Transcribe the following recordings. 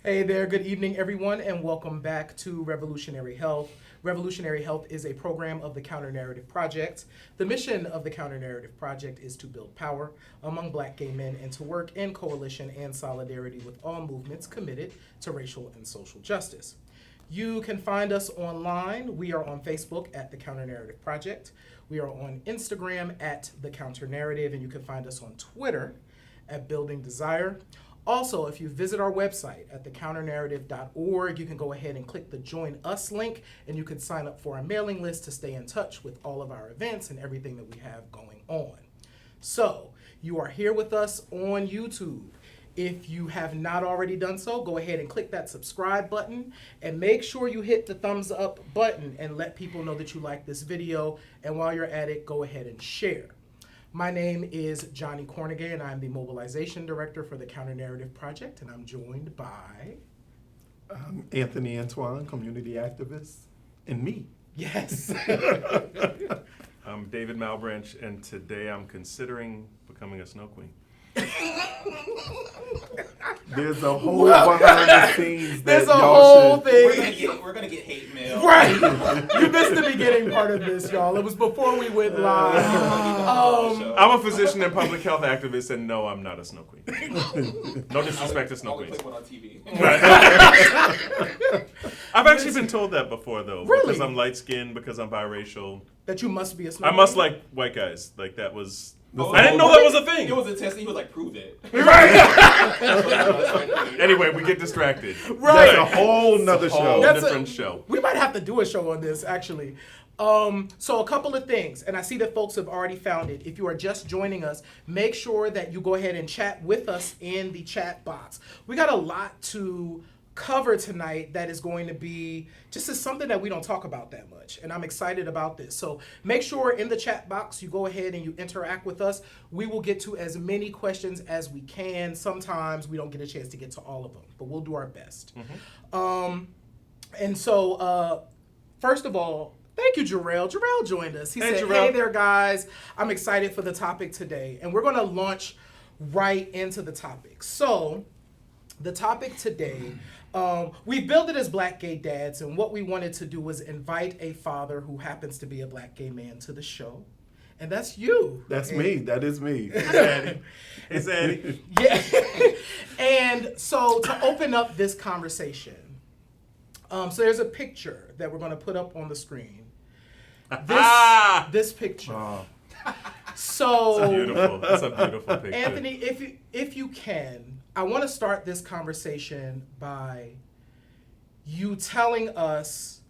Hey there, good evening, everyone, and welcome back to Revolutionary Health. Revolutionary Health is a program of the Counter Narrative Project. The mission of the Counter Narrative Project is to build power among Black gay men and to work in coalition and solidarity with all movements committed to racial and social justice. You can find us online. We are on Facebook at the Counter Narrative Project. We are on Instagram at the Counter Narrative, and you can find us on Twitter at Building Desire. Also, if you visit our website at thecounternarrative.org, you can go ahead and click the Join Us link, and you can sign up for our mailing list to stay in touch with all of our events and everything that we have going on. So, you are here with us on YouTube. If you have not already done so, go ahead and click that subscribe button, and make sure you hit the thumbs up button and let people know that you like this video. And while you're at it, go ahead and share. My name is Johnny Cornegay, and I'm the Mobilization Director for the Counter Narrative Project, and I'm joined by... Anthony Antoine, community activist, and me. Yes. I'm David Malbranch, and today I'm considering becoming a snow queen. There's a whole behind the scenes that There's a y'all whole should... thing. We're gonna get hate mail. Right. You missed the beginning part of this, y'all. It was before we went live. I'm a physician and public health activist, and no, I'm not a snow queen. No disrespect to snow I'll queens. click one on TV. I've actually been told that before, though. Really? Because I'm light-skinned, because I'm biracial. That you must be a snow I must queen? like white guys. Like, that was... Oh, I didn't know that was a thing. It was a test. He was like, "Prove it." Anyway, we get distracted. Right. That's a whole nother show. That's Different show. We might have to do a show on this, actually. So a couple of things, and I see that folks have already found it. If you are just joining us, make sure that you go ahead and chat with us in the chat box. We got a lot to cover tonight that is going to be just as something that we don't talk about that much, and I'm excited about this. So make sure in the chat box you go ahead and you interact with us. We will get to as many questions as we can. Sometimes we don't get a chance to get to all of them, but we'll do our best. And so first of all, thank you, Jarrell. Jarrell joined us. He said, Jarrell. "Hey there, guys. I'm excited for the topic today." And we're going to launch right into the topic. So the topic today, we built it as Black Gay Dads, and what we wanted to do was invite a father who happens to be a Black gay man to the show. And that's you. That's me. That is me. It's Eddie. Yeah. And so to open up this conversation, so there's a picture that we're going to put up on the screen. This picture. Oh. So It's beautiful. That's a beautiful picture. Anthony, if you can, I want to start this conversation by you telling us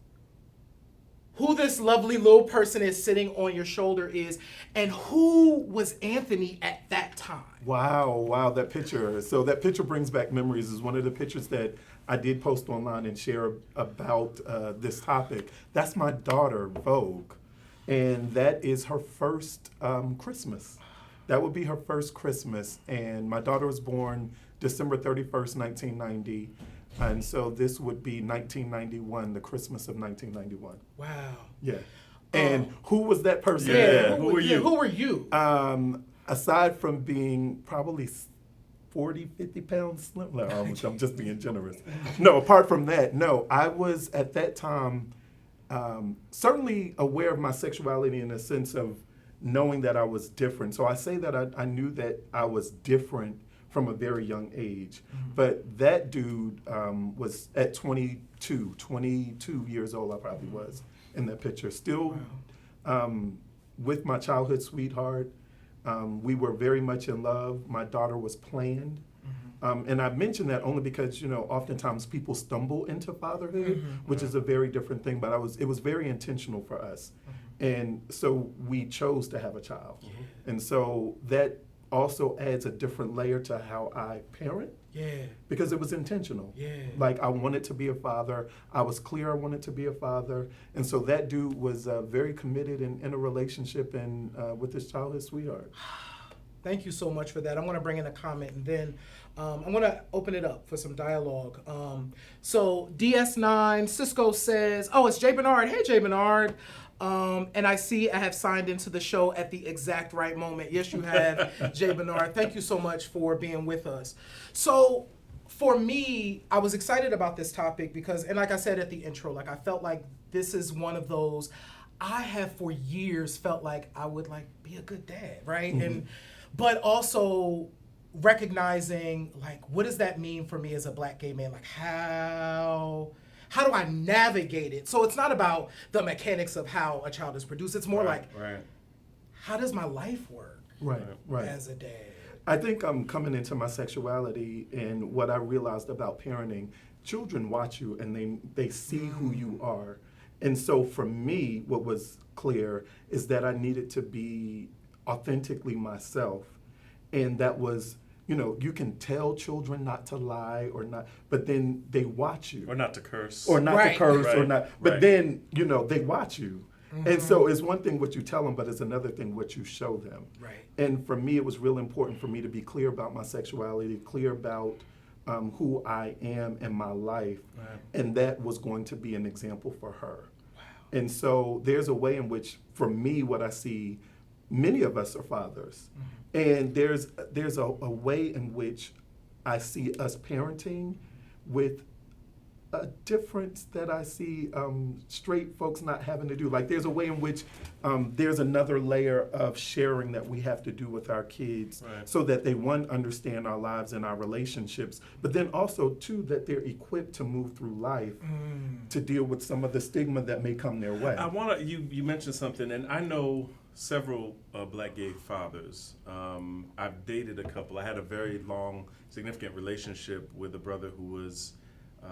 who this lovely little person is sitting on your shoulder is, and who was Anthony at that time. Wow, that picture. So that picture brings back memories. Is one of the pictures that I did post online and share about this topic. That's my daughter, Vogue. And that is her first Christmas. That would be her first Christmas. And my daughter was born December 31st, 1990. And so this would be 1991, the Christmas of 1991. Wow. Yeah. And who was that person? Yeah. Who were you? Who were you? Aside from being probably 40, 50 pounds slim, no, I'm just being generous. No, apart from that, no, I was at that time certainly aware of my sexuality in the sense of knowing that I was different. So I say that I knew that I was different from a very young age. Mm-hmm. But that dude was at 22 years old, I probably was in that picture. Still with my childhood sweetheart. We were very much in love. My daughter was planned. And I mention that only because, oftentimes people stumble into fatherhood, which is a very different thing, but it was very intentional for us. And so we chose to have a child. And so that also adds a different layer to how I parent. Yeah. Because it was intentional. Yeah. Like I wanted to be a father. I was clear I wanted to be a father. And so that dude was very committed in a relationship and with his childhood sweetheart. Thank you so much for that. I'm going to bring in a comment, and then I'm going to open it up for some dialogue. So DS9, Cisco says, oh, it's Jay Bernard. Hey, Jay Bernard. And I see I have signed into the show at the exact right moment. Yes, you have, Jay Bernard. Thank you so much for being with us. So for me, I was excited about this topic because, and like I said at the intro, like I felt like this is one of those, I have for years felt like I would like be a good dad, right? And, but also recognizing like, what does that mean for me as a Black gay man? Like how do I navigate it? So it's not about the mechanics of how a child is produced. It's more like, how does my life work Right. as a dad? I think I'm coming into my sexuality and what I realized about parenting, children watch you and they see who you are. And so for me, what was clear is that I needed to be authentically myself. And that was, you can tell children not to lie or not, but then they watch you. Or not to curse. Or not to curse or Right. not, but Right. then, they watch you. And so it's one thing what you tell them, but it's another thing what you show them. Right. And for me, it was real important for me to be clear about my sexuality, clear about who I am in my life. Right. And that was going to be an example for her. Wow. And so there's a way in which, for me, what I see, many of us are fathers. And there's a way in which I see us parenting with a difference that I see straight folks not having to do. Like there's a way in which there's another layer of sharing that we have to do with our kids so that they, one, understand our lives and our relationships, but then also, two, that they're equipped to move through life to deal with some of the stigma that may come their way. I want to, you mentioned something, and I know several Black gay fathers. I've dated a couple. I had a very long, significant relationship with a brother who was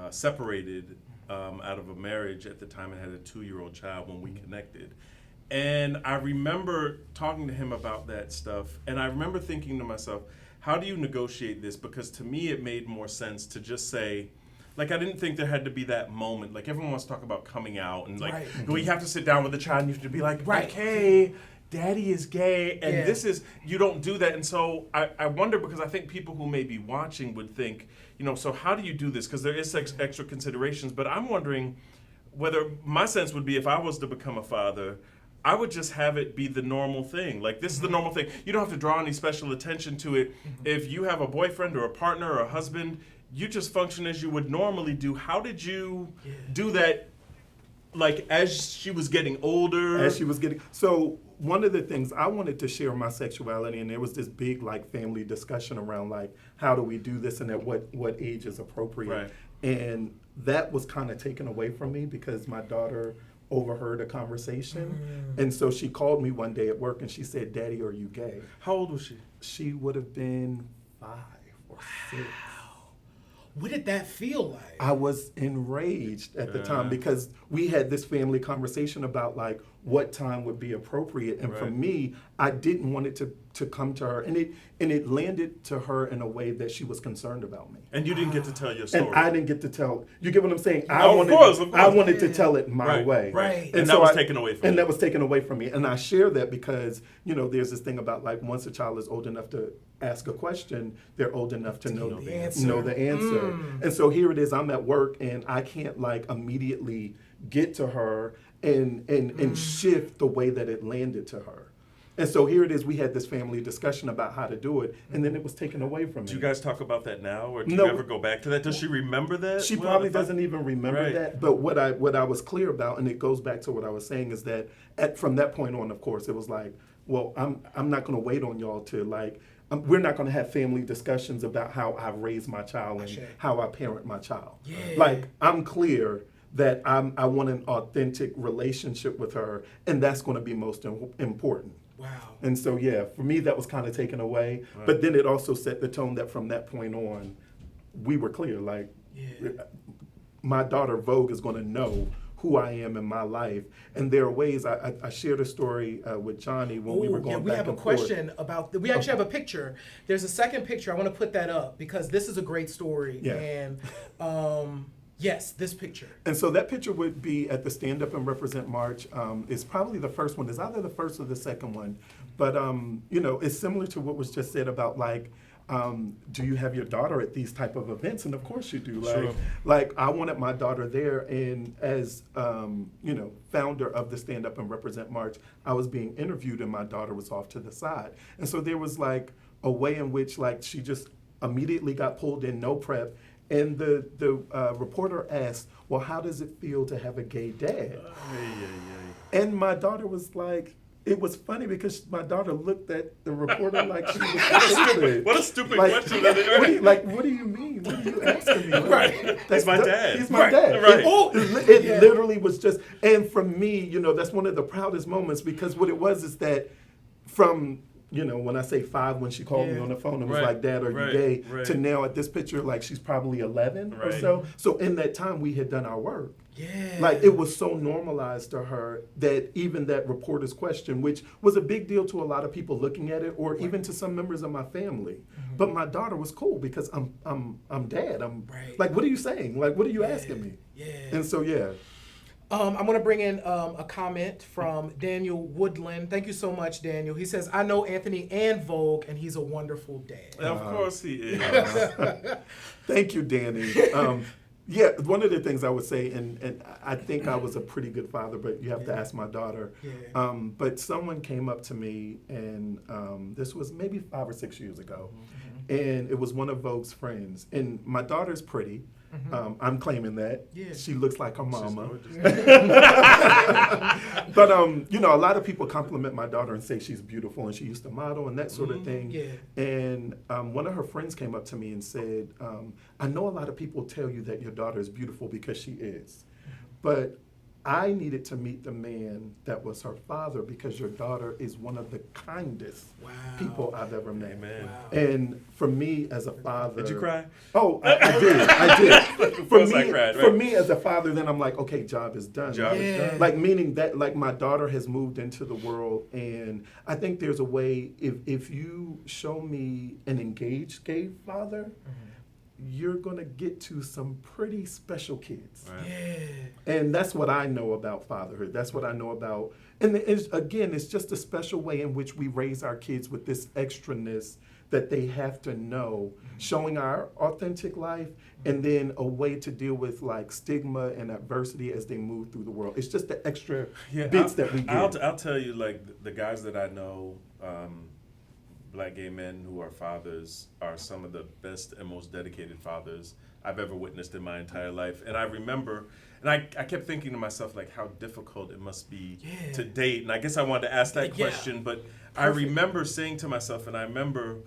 separated out of a marriage at the time and had a 2-year-old child when we connected. And I remember talking to him about that stuff, and I remember thinking to myself, how do you negotiate this? Because to me it made more sense to just say, like, I didn't think there had to be that moment. Like, everyone wants to talk about coming out, and like, we have to sit down with the child and you have to be like, okay, daddy is gay, and this is, you don't do that. And so I wonder, because I think people who may be watching would think, so how do you do this? Because there is extra considerations, but I'm wondering whether, my sense would be if I was to become a father, I would just have it be the normal thing. Like, this is the normal thing. You don't have to draw any special attention to it. If you have a boyfriend or a partner or a husband, you just function as you would normally do. How did you do that, like, as she was getting older? So one of the things I wanted to share my sexuality, and there was this big like family discussion around like, how do we do this and at what age is appropriate? Right. And that was kind of taken away from me because my daughter overheard a conversation. And so she called me one day at work and she said, "Daddy, are you gay?" How old was she? She would have been 5 or 6. What did that feel like? I was enraged at the time because we had this family conversation about like what time would be appropriate. And for me, I didn't want it to come to her. And it landed to her in a way that she was concerned about me. And you didn't get to tell your story. And I didn't get to tell. You get what I'm saying? Of course. I wanted to tell it my way. Right. And that was taken away from you. And that was taken away from me. And I share that because, there's this thing about like once a child is old enough to ask a question, they're old enough to know the answer. And so here it is, I'm at work and I can't like immediately get to her and shift the way that it landed to her. And so here it is, we had this family discussion about how to do it, and then it was taken away from me. Do you guys talk about that now, or do No. you ever go back to that? Does she remember that? She probably doesn't even remember that. But what I was clear about, and it goes back to what I was saying, is that from that point on, of course, it was like, well, I'm not going to wait on y'all to like, we're not going to have family discussions about how I raise my child and how I parent my child. Yeah. Like, I'm clear that I want an authentic relationship with her, and that's going to be most important. Wow. And so, for me, that was kind of taken away. Right. But then it also set the tone that from that point on, we were clear. Like, my daughter, Vogue, is going to know who I am in my life. And there are ways, I shared a story with Johnny when we were going back and forth. We have a question about, we actually have a picture. There's a second picture. I want to put that up because this is a great story. Yeah. And yes, this picture. And so that picture would be at the Stand Up and Represent March. It's probably the first one. It's either the first or the second one. But, it's similar to what was just said about like, do you have your daughter at these type of events? And of course you do. Like I wanted my daughter there, and as founder of the Stand Up and Represent March, I was being interviewed, and my daughter was off to the side. And so there was like a way in which like she just immediately got pulled in, no prep, And the reporter asked, well, how does it feel to have a gay dad? And my daughter was like, it was funny because my daughter looked at the reporter like she was stupid. What a stupid Like, question. what do you mean? What are you asking me? Right. He's my dad. He's my dad. Right. It literally was just, and for me, that's one of the proudest moments because what it was is that from, when I say 5, when she called me on the phone and was like, Dad, are you gay? Right. To now at this picture, like she's probably 11 or Right. so. So in that time, we had done our work. Yeah. Like it was so normalized to her that even that reporter's question, which was a big deal to a lot of people looking at it, or even to some members of my family. Mm-hmm. But my daughter was cool because I'm dad. I'm Right. like, what are you saying? Like, what are you asking me? Yeah. And so yeah. I'm going to bring in a comment from Daniel Woodland. Thank you so much, Daniel. He says, I know Anthony and Vogue, and he's a wonderful dad. Of course he is. Thank you, Danny. Yeah, one of the things I would say, and I think I was a pretty good father, but you have to ask my daughter. Yeah. But someone came up to me, and this was maybe 5 or 6 years ago, and it was one of Vogue's friends. And my daughter's pretty. I'm claiming that. Yeah. She looks like her mama. Gorgeous. But a lot of people compliment my daughter and say she's beautiful and she used to model and that sort of thing. Yeah. And one of her friends came up to me and said, I know a lot of people tell you that your daughter is beautiful because she is, but I needed to meet the man that was her father because your daughter is one of the kindest people I've ever met. Amen. Wow. And for me as a father, Did you cry? Oh, I did. Of course I cried, For right. me as a father, then I'm like, okay, job is done. Job is done. Like meaning that, like my daughter has moved into the world, and I think there's a way if you show me an engaged gay father, you're gonna get to some pretty special kids. Right. Yeah. And that's what I know about fatherhood. That's what I know about. And it's just a special way in which we raise our kids with this extraness that they have to know, showing our authentic life, and then a way to deal with like stigma and adversity as they move through the world. It's just the extra bits that we get. I'll tell you, like the guys that I know, Black gay men who are fathers are some of the best and most dedicated fathers I've ever witnessed in my entire life. And I remember, and I kept thinking to myself, like, how difficult it must be to date. And I guess I wanted to ask that question, but I remember saying to myself, and I remember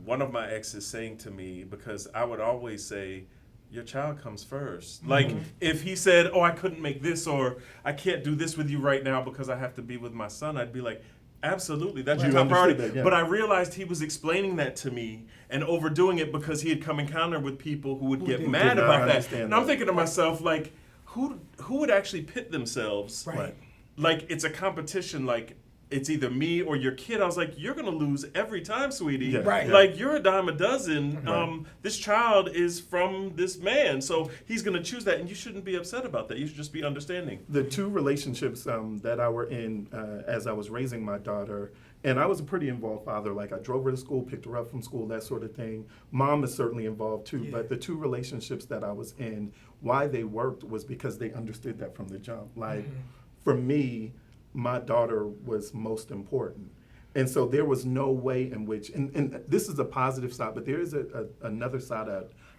one of my exes saying to me, because I would always say, your child comes first. Like, if he said, oh, I couldn't make this, or I can't do this with you right now because I have to be with my son, I'd be like, absolutely, that's your top priority. That, yeah. But I realized he was explaining that to me and overdoing it because he had come encounter with people who would get mad about that. And I'm thinking to myself, like, who would actually pit themselves? Right. Like, it's a competition, like, it's either me or your kid. I was like, you're gonna lose every time, sweetie. Yeah. Right. Like, you're a dime a dozen. Right. This child is from this man, so he's gonna choose that, and you shouldn't be upset about that. You should just be understanding. The two relationships that I were in as I was raising my daughter, and I was a pretty involved father. Like I drove her to school, picked her up from school, that sort of thing. Mom is certainly involved too, but the two relationships that I was in, why they worked was because they understood that from the jump. Like for me, my daughter was most important. And so there was no way in which, and this is a positive side, but there is another side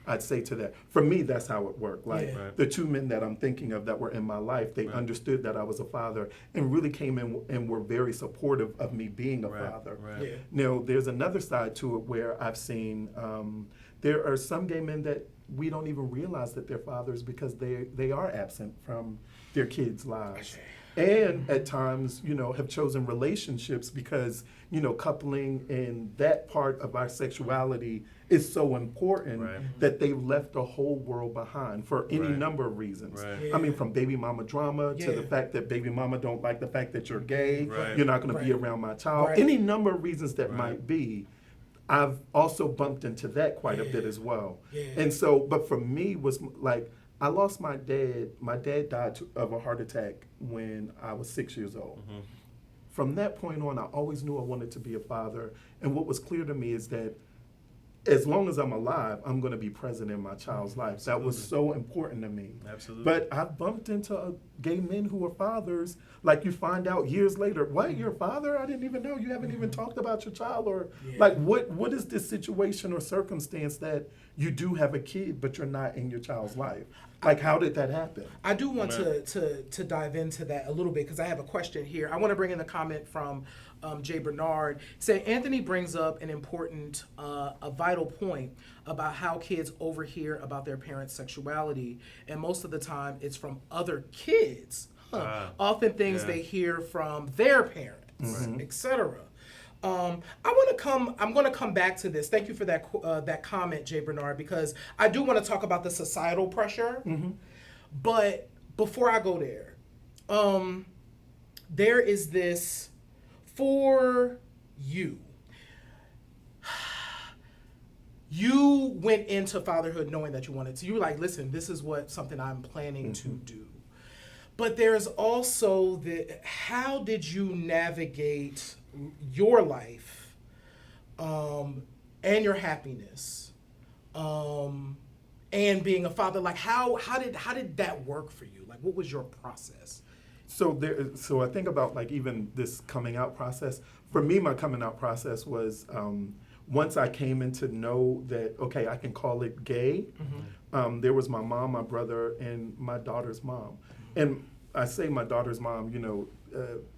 I'd say to that. For me, that's how it worked. Like the two men that I'm thinking of that were in my life, they understood that I was a father and really came in and were very supportive of me being a father. Yeah. Now, there's another side to it where I've seen there are some gay men that we don't even realize that they're fathers because they are absent from their kids' lives. And at times, have chosen relationships because, coupling and that part of our sexuality is so important that they've left the whole world behind for any number of reasons. Right. I mean, from baby mama drama to the fact that baby mama don't like the fact that you're gay, you're not going to be around my child, any number of reasons that might be. I've also bumped into that quite a bit as well. And so, but for me was like, I lost my dad. My dad died of a heart attack when I was 6 years old. From that point on, I always knew I wanted to be a father. And what was clear to me is that as long as I'm alive, I'm going to be present in my child's life. That was so important to me. Absolutely. But I bumped into gay men who were fathers. Like you find out years later, what, you're a father? I didn't even know. You haven't even talked about your child, or like what is this situation or circumstance that you do have a kid but you're not in your child's life? Like, how did that happen? I do want to dive into that a little bit because I have a question here. I want to bring in a comment from Jay Bernard. Say Anthony brings up an important, a vital point about how kids overhear about their parents' sexuality, and most of the time it's from other kids. Often things they hear from their parents, etc. I'm going to come back to this. Thank you for that comment, Jay Bernard, because I do want to talk about the societal pressure. But before I go there, there is this for you. You went into fatherhood knowing that you wanted to. You were like, listen, this is something I'm planning to do. But there's also how did you navigate your life and your happiness and being a father? Like how did that work for you? Like what was your process? So I think about like even this coming out process. For me, my coming out process was once I came in to know that, okay, I can call it gay. There was my mom, my brother, and my daughter's mom. And I say my daughter's mom,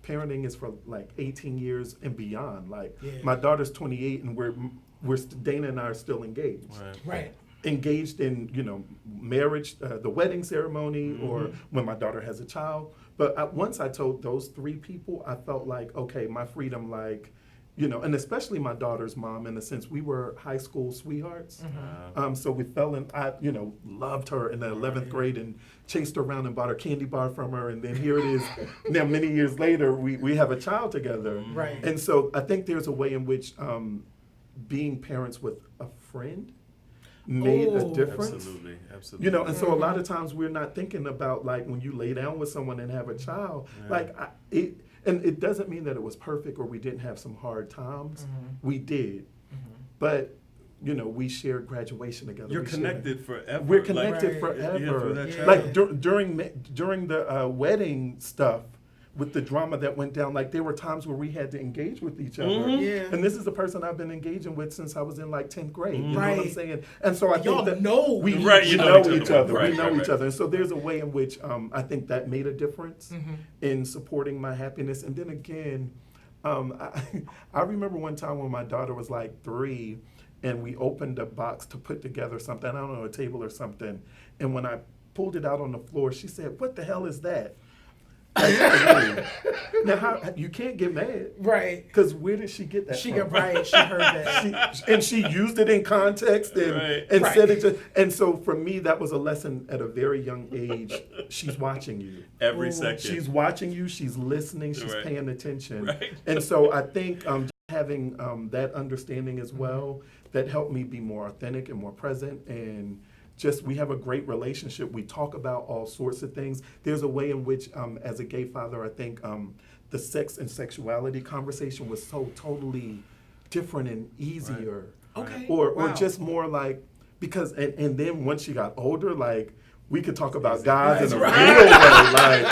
parenting is for like 18 years and beyond. Like my daughter's 28 and we're Dana and I are still engaged. Right. Engaged in, marriage, the wedding ceremony, or when my daughter has a child. But once I told those three people, I felt like, okay, my freedom, like, and especially my daughter's mom, in a sense, we were high school sweethearts. So we fell in, I loved her in the 11th grade and chased her around and bought her candy bar from her. And then here it is, now many years later, we have a child together. Right. And so I think there's a way in which being parents with a friend made a difference. Absolutely. And so a lot of times we're not thinking about like when you lay down with someone and have a child, and it doesn't mean that it was perfect or we didn't have some hard times. We did. But, we shared graduation together. You're connected forever. We're connected forever. Like during the wedding stuff, with the drama that went down, like there were times where we had to engage with each other. And this is the person I've been engaging with since I was in like 10th grade. You know what I'm saying? And so I think that we know each other. We know each other. And so there's a way in which I think that made a difference in supporting my happiness. And then again, I remember one time when my daughter was like 3 and we opened a box to put together something, I don't know, a table or something. And when I pulled it out on the floor, she said, "What the hell is that?" Now, you can't get mad, right? Because where did she get that? She from? She heard that, she used it in context and said it. And so for me, that was a lesson at a very young age. She's watching you every second. She's watching you. She's listening. She's paying attention. And so I think having that understanding as well, that helped me be more authentic and more present and. We have a great relationship. We talk about all sorts of things. There's a way in which, as a gay father, I think the sex and sexuality conversation was so totally different and easier. Okay. Or just more like, because, and then once she got older, like, we could talk about guys in a real way.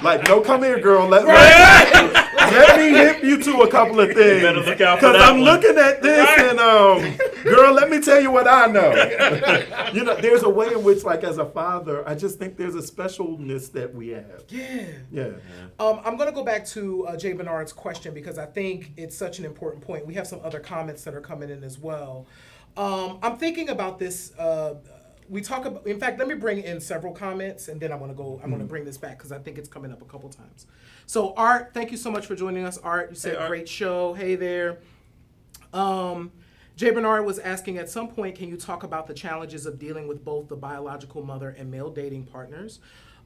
Like, no, come here, girl. Let me hip you to a couple of things. You better look out for that. Because I'm looking at this and, girl, let me tell you what I know. There's a way in which, like, as a father, I just think there's a specialness that we have. Yeah. I'm going to go back to Jay Bernard's question because I think it's such an important point. We have some other comments that are coming in as well. I'm thinking about this. We talk about, in fact, let me bring in several comments and then I'm going to bring this back because I think it's coming up a couple times. So Art, thank you so much for joining us. Art, you said great show. Hey there. Jay Bernard was asking, at some point, can you talk about the challenges of dealing with both the biological mother and male dating partners?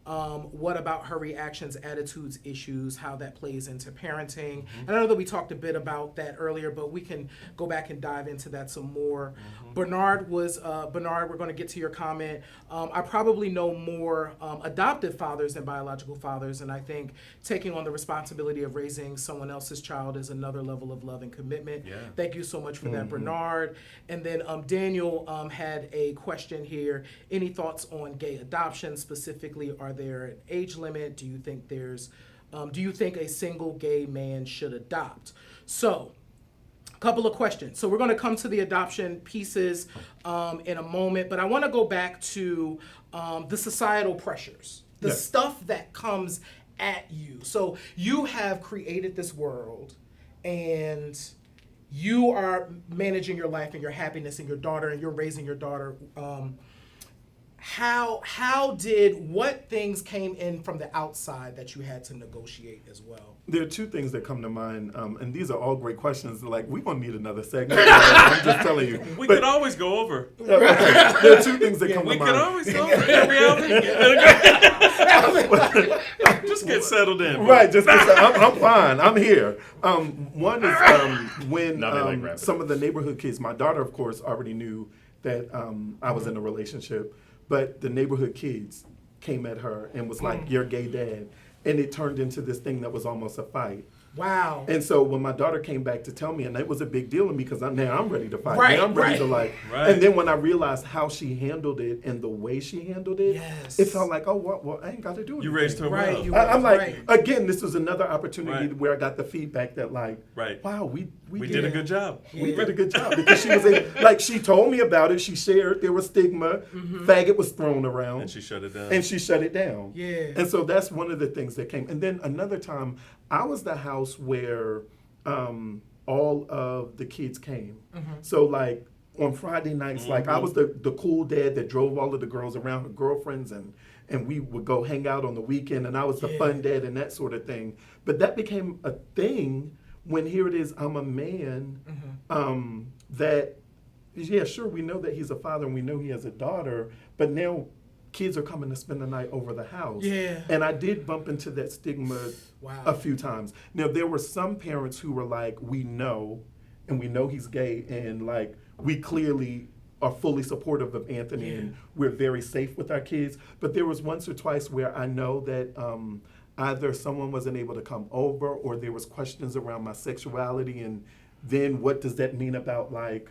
What about her reactions, attitudes, issues, how that plays into parenting? And I know that we talked a bit about that earlier, but we can go back and dive into that some more. Bernard, we're going to get to your comment. I probably know more adoptive fathers than biological fathers, and I think taking on the responsibility of raising someone else's child is another level of love and commitment. Yeah. Thank you so much for that, Bernard. And then Daniel had a question here. Any thoughts on gay adoption specifically? Are there an age limit? Do you think do you think a single gay man should adopt? So, a couple of questions. So we're going to come to the adoption pieces in a moment, but I want to go back to the societal pressures, the stuff that comes at you. So you have created this world, and you are managing your life and your happiness and your daughter, and you're raising your daughter. What things came in from the outside that you had to negotiate as well? There are two things that come to mind, and these are all great questions. Like, we're going to need another segment. I'm just telling you. We could always go over. Okay. There are two things that come to We mind. could always go over every hour. Just get settled in. Right, I'm fine. I'm here. One is when Now they like rapping. some of the neighborhood kids, my daughter, of course, already knew that I was in a relationship, but the neighborhood kids came at her and was like, "You're gay, dad," and it turned into this thing that was almost a fight. Wow. And so when my daughter came back to tell me, and it was a big deal to me because now I'm ready to fight. Right, now I'm ready to Right. And then when I realized how she handled it and the way she handled it, Yes. it felt like, oh, well, I ain't got to do it. You raised her Right, well. you- I'm like, Right. again, this was another opportunity Right. where I got the feedback that like, Right. wow, we did a good job. We did a good job because she was she told me about it. She shared there was stigma, faggot was thrown around, And she shut it down. and she shut it down. Yeah. And so that's one of the things that came. And then another time, I was the house where all of the kids came. So like on Friday nights, like I was the cool dad that drove all of the girls around, her girlfriends, and we would go hang out on the weekend, and I was the fun dad and that sort of thing. But that became a thing when here it is, I'm a man that, yeah, sure, we know that he's a father and we know he has a daughter, but now kids are coming to spend the night over the house. Yeah. And I did bump into that stigma Wow. a few times. Now, there were some parents who were like, we know he's gay, and like, we clearly are fully supportive of Anthony, and we're very safe with our kids. But there was once or twice where I know that either someone wasn't able to come over, or there was questions around my sexuality, and then what does that mean about like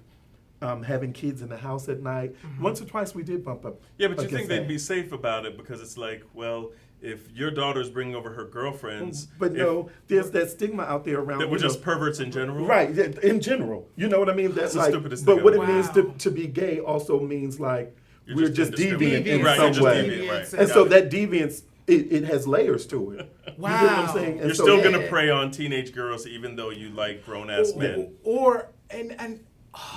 having kids in the house at night? Once or twice we did bump up. Yeah, but you against think they'd that. be safe about it because it's like, well, if your daughter's bringing over her girlfriends, But no, there's that stigma out there around. that we're you know, just perverts in general. Right, yeah, in general. You know what I mean? That's the like, stupidest but thing what ever. it means Wow. to be gay also means like You're we're just just deviant in Right, some you're just way. deviant, right. And Got so it. that deviance, it has layers to it. Wow. You get what I'm saying? And You're so, still gonna prey on teenage girls even though you like grown ass men.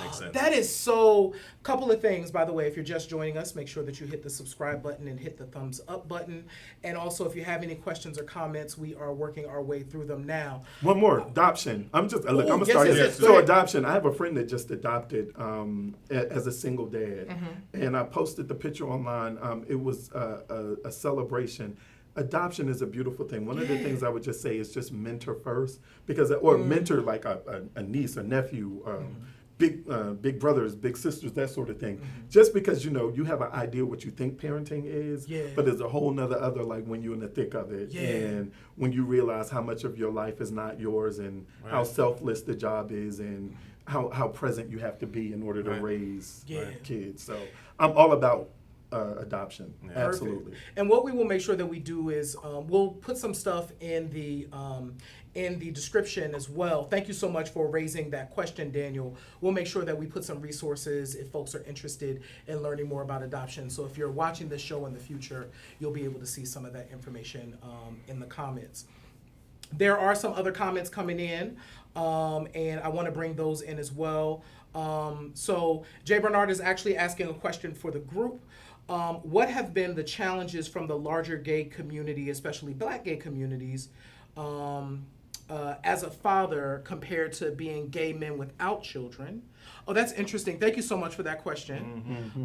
Makes sense. That is so. Couple of things, by the way. If you're just joining us, make sure that you hit the subscribe button and hit the thumbs up button. And also, if you have any questions or comments, we are working our way through them now. One more, adoption. I'm gonna yes, start yes, here. yes, go So ahead. adoption, I have a friend that just adopted as a single dad. Mm-hmm. And I posted the picture online. It was a celebration. Adoption is a beautiful thing. One of the things I would just say is just mentor first, because mentor like a niece, a nephew, big brothers, big sisters, that sort of thing. Just because you have an idea what you think parenting is, but there's a whole nother other like when you're in the thick of it, and when you realize how much of your life is not yours, and how selfless the job is, and how present you have to be in order to raise kids. So I'm all about adoption. Yeah. Absolutely. Perfect. And what we will make sure that we do is we'll put some stuff in the description as well. Thank you so much for raising that question, Daniel. We'll make sure that we put some resources if folks are interested in learning more about adoption. So if you're watching this show in the future, you'll be able to see some of that information in the comments. There are some other comments coming in, and I want to bring those in as well. So Jay Bernard is actually asking a question for the group. What have been the challenges from the larger gay community, especially Black gay communities, as a father compared to being gay men without children? Oh, that's interesting. Thank you so much for that question.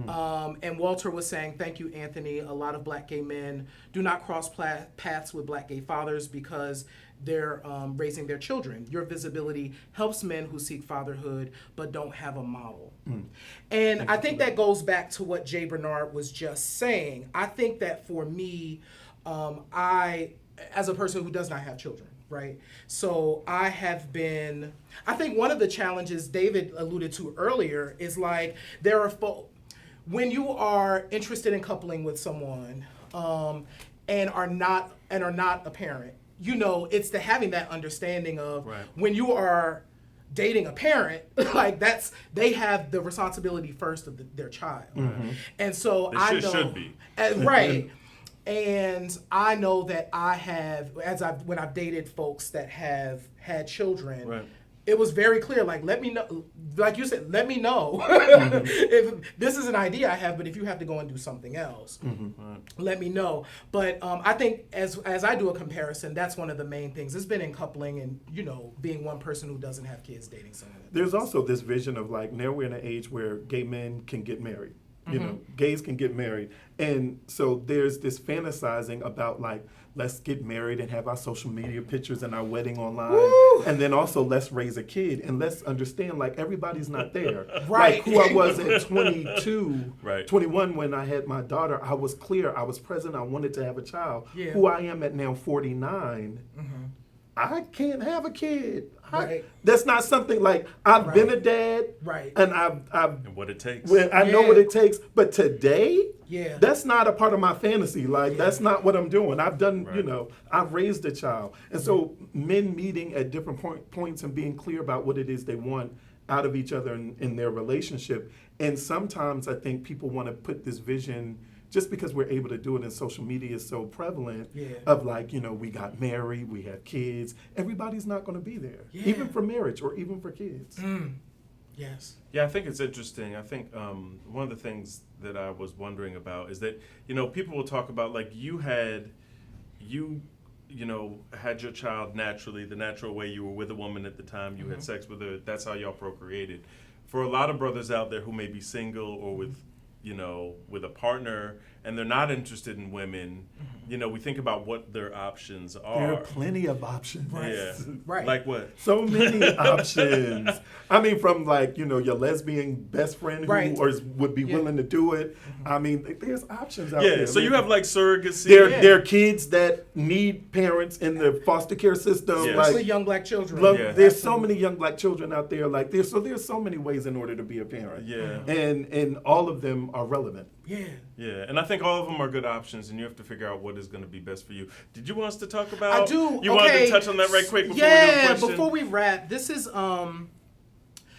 And Walter was saying, thank you, Anthony. A lot of black gay men do not cross paths with black gay fathers because they're raising their children. Your visibility helps men who seek fatherhood but don't have a model. And I think that goes back to what Jay Bernard was just saying. I think that for me, I, as a person who does not have children, right? So I think one of the challenges David alluded to earlier is like there are when you are interested in coupling with someone and are not a parent, you know, it's the having that understanding of when you are dating a parent, like they have the responsibility first of their child. And so I know should be. Right. And I know that I have, when I've dated folks that have had children, it was very clear, like, let me know, like you said, let me know if this is an idea I have, but if you have to go and do something else, let me know. But I think as I do a comparison, that's one of the main things. It's been in coupling and, you know, being one person who doesn't have kids dating someone. There's also this vision of like, now we're in an age where gay men can get married. You know, gays can get married. And so there's this fantasizing about like, let's get married and have our social media pictures and our wedding online. Woo! And then also let's raise a kid. And let's understand like everybody's not there. Right. Like who I was at 22, Right. 21 when I had my daughter, I was clear, I was present, I wanted to have a child. Yeah. Who I am at now 49, I can't have a kid. Right. That's not something like I've been a dad, Right. and I've And what it takes. I know what it takes, but today, Yeah. that's not a part of my fantasy. Like that's not what I'm doing. I've done, you Right. know, I've raised a child, and so men meeting at different points and being clear about what it is they want out of each other in their relationship. And sometimes I think people want to put this vision. Just because we're able to do it and social media is so prevalent of like, you know, we got married, we have kids. Everybody's not going to be there, even for marriage or even for kids. Yes. Yeah, I think it's interesting. I think one of the things that I was wondering about is that, you know, people will talk about like you had your child naturally, the natural way you were with a woman at the time, you had sex with her, that's how y'all procreated. For a lot of brothers out there who may be single or with a partner and they're not interested in women, you know, we think about what their options are. There are plenty of options. Yeah. Right. Like what? So many options. I mean, from like, you know, your lesbian best friend who would be willing to do it. I mean, there's options out there. Yeah, so you have like surrogacy. There are kids that need parents in the foster care system. Yeah. Especially Like, young black children. there's so many young black children out there. Like there's so many ways in order to be a parent. Yeah. And all of them are relevant. Yeah. Yeah, and I think all of them are good options, and you have to figure out what is going to be best for you. Did you want us to talk about? I do. You wanted to touch on that right quick before we do a question? Before we wrap, this is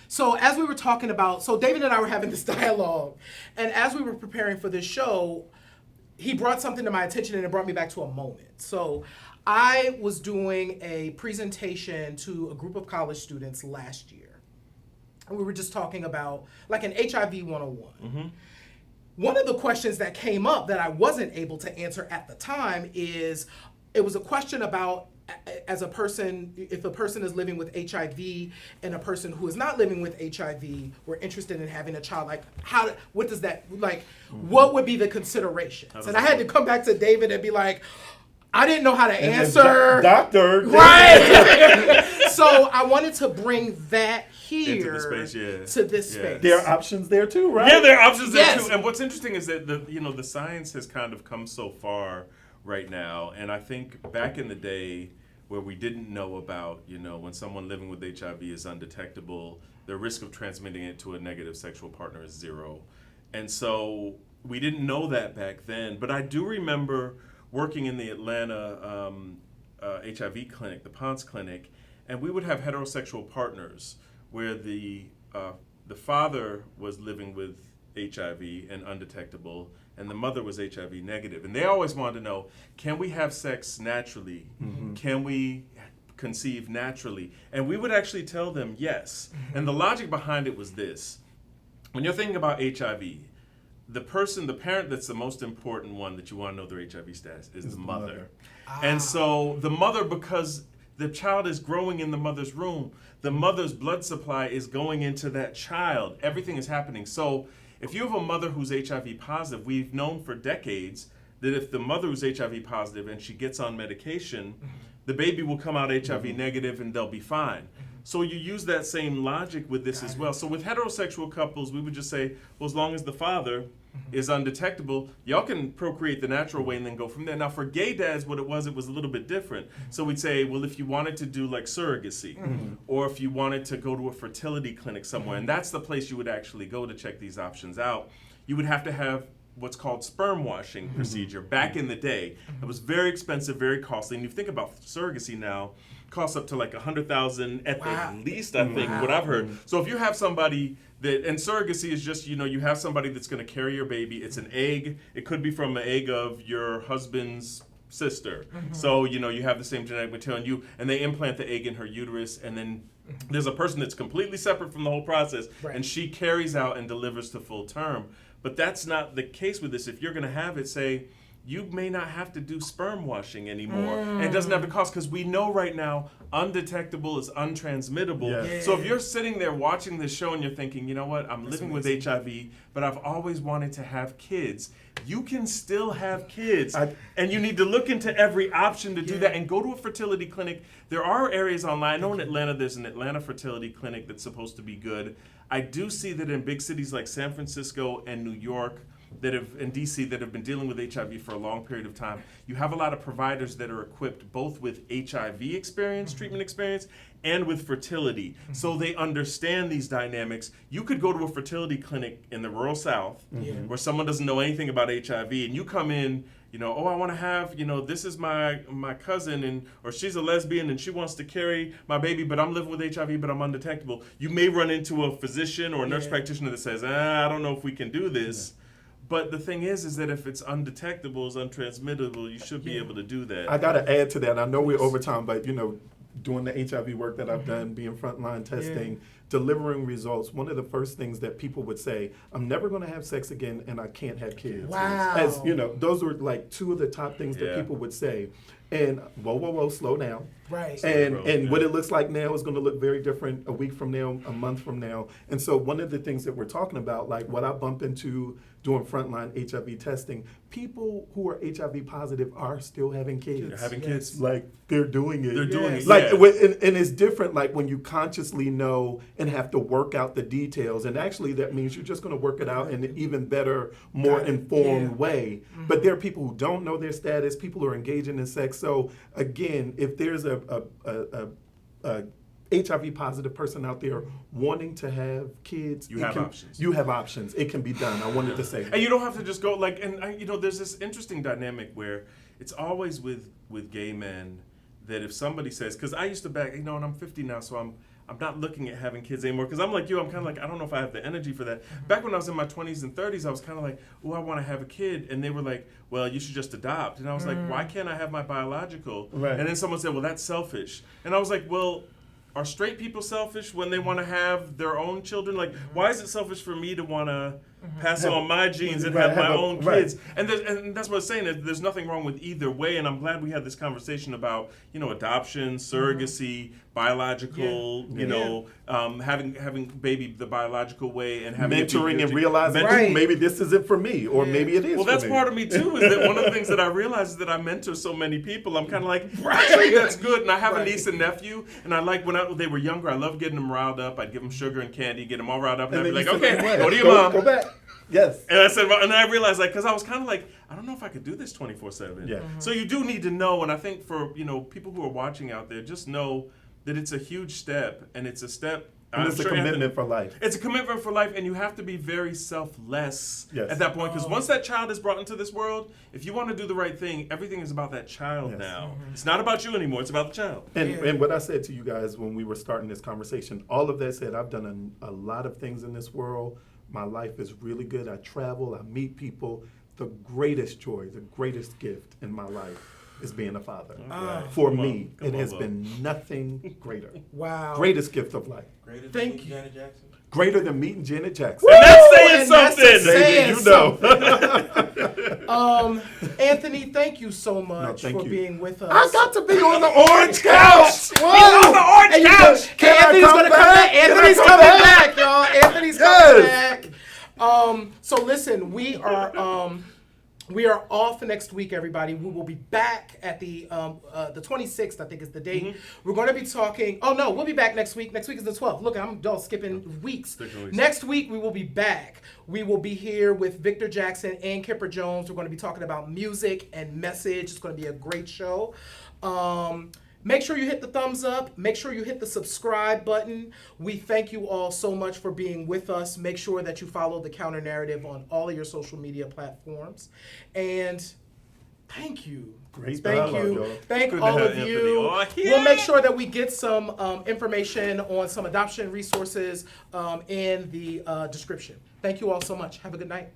so as we were talking about, so David and I were having this dialogue, and as we were preparing for this show, he brought something to my attention, and it brought me back to a moment. So I was doing a presentation to a group of college students last year, and we were just talking about like an HIV 101. One of the questions that came up that I wasn't able to answer at the time is, it was a question about, as a person, if a person is living with HIV and a person who is not living with HIV were interested in having a child, like what does that, like, what would be the considerations? And I had to come back to David and be like, I didn't know how to answer. Doctor. Right. So I wanted to bring that here to this space. There are options there too, right? Yeah, there are options there Yes. too. And what's interesting is that the science has kind of come so far right now. And I think back in the day where we didn't know about, you know, when someone living with HIV is undetectable, the risk of transmitting it to a negative sexual partner is 0. And so we didn't know that back then. But I do remember working in the Atlanta HIV clinic, the Ponce Clinic, and we would have heterosexual partners where the father was living with HIV and undetectable, and the mother was HIV negative. And they always wanted to know, can we have sex naturally? Can we conceive naturally? And we would actually tell them yes. And the logic behind it was this. When you're thinking about HIV, the parent that's the most important one that you want to know their HIV status is the mother. And so the mother, because The child is growing in the mother's womb. The mother's blood supply is going into that child. Everything is happening. So if you have a mother who's HIV positive, we've known for decades that if the mother is HIV positive and she gets on medication, the baby will come out HIV negative and they'll be fine. So you use that same logic with this as well. So with heterosexual couples, we would just say, well, as long as the father is undetectable, y'all can procreate the natural way and then go from there. Now for gay dads, what it was a little bit different. So we'd say, well, if you wanted to do like surrogacy, or if you wanted to go to a fertility clinic somewhere, and that's the place you would actually go to check these options out, you would have to have what's called sperm washing procedure. Back in the day, it was very expensive, very costly. And you think about surrogacy now, costs up to like $100,000 at the least, I think, what I've heard. So if you have somebody that, and surrogacy is just, you have somebody that's going to carry your baby. It's an egg. It could be from an egg of your husband's sister. So, you have the same genetic material and they implant the egg in her uterus, and then there's a person that's completely separate from the whole process, and she carries out and delivers to full term. But that's not the case with this. If you're going to have it, say, you may not have to do sperm washing anymore. And it doesn't have to cost, because we know right now undetectable is untransmittable. Yes. So if you're sitting there watching this show and you're thinking, you know what, I'm living with HIV, but I've always wanted to have kids, you can still have kids. And you need to look into every option to do that and go to a fertility clinic. There are areas online. I know in Atlanta there's an Atlanta fertility clinic that's supposed to be good. I do see that in big cities like San Francisco and New York, in DC, that have been dealing with HIV for a long period of time, you have a lot of providers that are equipped both with HIV experience, treatment experience, and with fertility. So they understand these dynamics. You could go to a fertility clinic in the rural South where someone doesn't know anything about HIV, and you come in, oh, I want to have, this is my cousin, or she's a lesbian and she wants to carry my baby, but I'm living with HIV, but I'm undetectable. You may run into a physician or a nurse practitioner that says, I don't know if we can do this. But the thing is that if it's undetectable, it's untransmittable, you should be able to do that. I got to add to that. I know we're over time, but doing the HIV work that I've done, being frontline testing, delivering results, one of the first things that people would say, I'm never going to have sex again and I can't have kids. Wow. As those were like two of the top things that people would say. And whoa, slow down. Right. And what it looks like now is going to look very different a week from now, a month from now. And so one of the things that we're talking about, like what I bump into doing frontline HIV testing, people who are HIV positive are still having kids. They're having kids. Like they're doing it. They're doing it. Like, and it's different like when you consciously know and have to work out the details. And actually that means you're just going to work it out in an even better, more informed way. But there are people who don't know their status, people who are engaging in sex. So again, if there's a HIV positive person out there wanting to have kids, you have options. You have options. It can be done. I wanted to say that. And you don't have to just go there's this interesting dynamic where it's always with gay men that if somebody says, because I used to and I'm 50 now, so I'm not looking at having kids anymore, because I'm like you, I'm kind of like, I don't know if I have the energy for that. Back when I was in my 20s and 30s, I was kind of like, oh, I want to have a kid. And they were like, well, you should just adopt. And I was like, why can't I have my biological? Right. And then someone said, well, that's selfish. And I was like, well, are straight people selfish when they want to have their own children? Like, why is it selfish for me to want to pass on my genes and have my own kids? And that's what I'm saying. There's nothing wrong with either way. And I'm glad we had this conversation about, adoption, surrogacy, biological, having baby the biological way, and having mentoring and realizing maybe this isn't for me, or maybe it is. Well, that's part of me too. Is that one of the things that I realize is that I mentor so many people. I'm kind of like, actually, that's good. And I have a niece and nephew, and I like when they were younger. I loved getting them riled up. I'd give them sugar and candy, get them all riled up, and I'd be like, okay, go to your mom. Go back. Yes. And I said, and I realized, because I was kind of like, I don't know if I could do this 24/7. Yeah. So you do need to know, and I think for people who are watching out there, just know that it's a huge step, and it's a step. And it's a commitment for life. It's a commitment for life, and you have to be very selfless at that point. Because once that child is brought into this world, if you want to do the right thing, everything is about that child now. It's not about you anymore. It's about the child. And what I said to you guys when we were starting this conversation, all of that said, I've done a lot of things in this world. My life is really good. I travel. I meet people. The greatest joy, the greatest gift in my life is being a father. For me, it has been nothing greater. Wow. Greatest gift of life. Greater than Thank you. Janet Jackson. Greater than meeting Janet Jackson. And that's saying And that's something. saying Baby, you know. Anthony, thank you so much thank for you. being with us. I got to be on the orange couch. on the orange couch. Can I Anthony's come gonna back? come back. Can I Anthony's come coming back? back, y'all. Anthony's coming back. So listen, we are off next week, everybody. We will be back at the 26th, I think is the date. Mm-hmm. We're going to be talking. Oh no, we'll be back next week. Next week is the 12th. Look, I'm skipping weeks. Next week we will be back. We will be here with Victor Jackson and Kipper Jones. We're going to be talking about music and message. It's going to be a great show. Make sure you hit the thumbs up. Make sure you hit the subscribe button. We thank you all so much for being with us. Make sure that you follow the Counter Narrative on all of your social media platforms. And thank you. Great Thank dialogue, you. y'all. Thank Good to all have of Anthony you. on here. We'll make sure that we get some information on some adoption resources in the description. Thank you all so much. Have a good night.